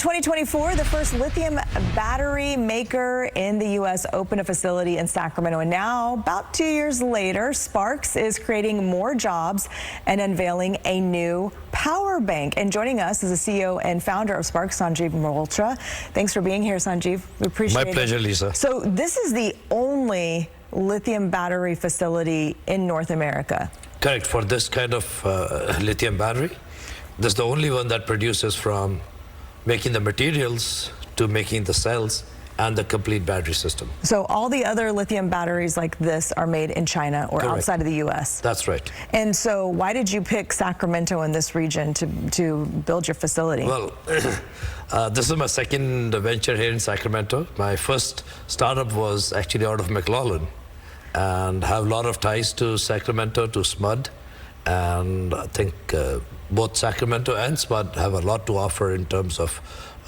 2024, the first lithium battery maker in the U.S. opened a facility in Sacramento. And now, about 2 years later, Sparkz is creating more jobs and unveiling a new power bank. And joining us is the CEO and founder of Sparkz, Sanjiv Malhotra. Thanks for being here, Sanjiv. We appreciate it. My pleasure, Lisa. So this is the only lithium battery facility in North America. Correct. For this kind of lithium battery, this is the only one that produces from making the materials to making the cells and the complete battery system. So all the other lithium batteries like this are made in China or Correct. outside of the U.S.? That's right. And so why did you pick Sacramento in this region to build your facility? Well, this is my second venture here in Sacramento. My first startup was actually out of McLaurin and have a lot of ties to Sacramento, to SMUD. And I think both Sacramento and SMUD have a lot to offer in terms of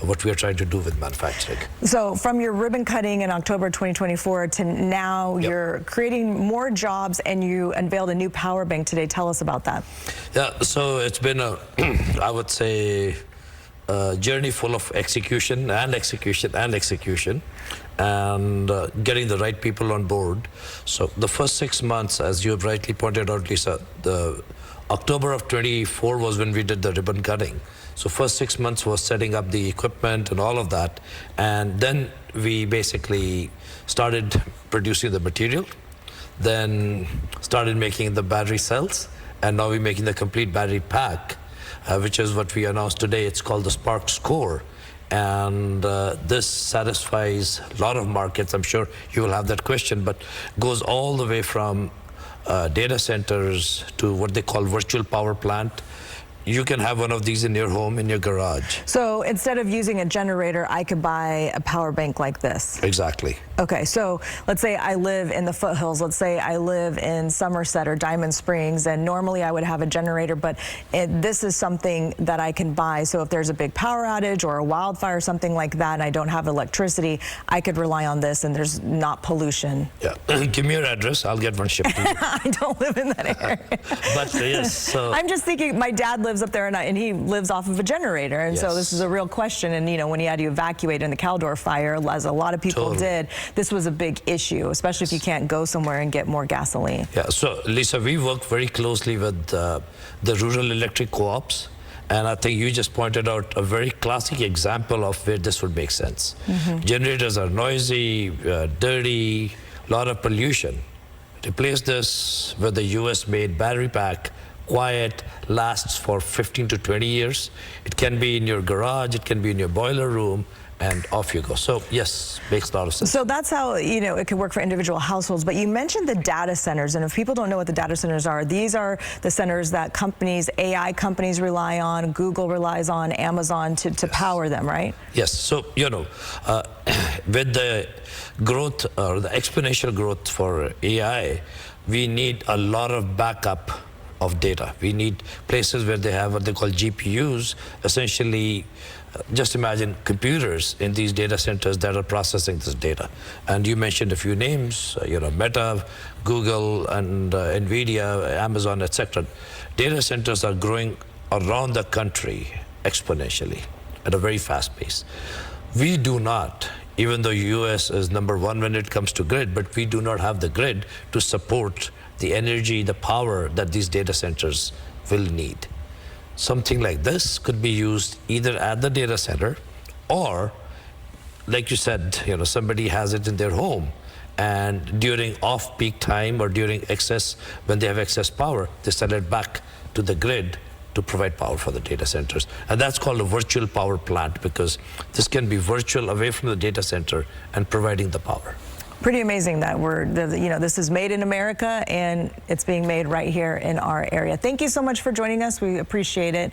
what we are trying to do with manufacturing. So from your ribbon cutting in October 2024 to now, Yep. You're creating more jobs and you unveiled a new power bank today. Tell us about that. Yeah, so it's been a, I would say, a journey full of execution and getting the right people on board. So the first 6 months, as you have rightly pointed out, Lisa, the October of 24 was when we did the ribbon cutting. So first 6 months was setting up the equipment and all of that. And then we basically started producing the material, then started making the battery cells, and now we're making the complete battery pack, which is what we announced today. It's called the Sparkz Core. And this satisfies a lot of markets. I'm sure you will have that question, but goes all the way from data centers to what they call virtual power plant. You can have one of these in your home, in your garage. So instead of using a generator, I could buy a power bank like this? Exactly. Okay, so let's say I live in the foothills. Let's say I live in Somerset or Diamond Springs, and normally I would have a generator, but this is something that I can buy. So if there's a big power outage or a wildfire, something like that, and I don't have electricity, I could rely on this and there's not pollution. Yeah, give me your address. I'll get one shipped to you. I don't live in that area. But yes, so I'm just thinking, my dad lives up there and he lives off of a generator. And so this is a real question. And, you know, when he had to evacuate in the Caldor fire, as a lot of people did, this was a big issue, especially if you can't go somewhere and get more gasoline. Yeah, so Lisa, we work very closely with the rural electric co-ops. And I think you just pointed out a very classic example of where this would make sense. Generators are noisy, dirty, a lot of pollution. Replace this with a US-made battery pack, quiet, lasts for 15 to 20 years. It can be in your garage, it can be in your boiler room, and off you go. So yes, makes a lot of sense. So that's how, you know, it can work for individual households. But you mentioned the data centers, and if people don't know what the data centers are, these are the centers that companies, AI companies rely on, Google relies on, Amazon to power them, right? Yes, so, you know, with the growth or the exponential growth for AI, we need a lot of backup of data. We need places where they have what they call GPUs, essentially, just imagine computers in these data centers that are processing this data. And you mentioned a few names, you know, Meta, Google, and NVIDIA, Amazon, etc. Data centers are growing around the country exponentially at a very fast pace. We do not, even though US is #1 when it comes to grid, but we do not have the grid to support the energy, the power that these data centers will need. Something like this could be used either at the data center or, like you said, you know, somebody has it in their home and during off-peak time or during excess, when they have excess power, they send it back to the grid to provide power for the data centers. And that's called a virtual power plant, because this can be virtual away from the data center and providing the power. Pretty amazing that you know, this is made in America and it's being made right here in our area. Thank you so much for joining us. We appreciate it.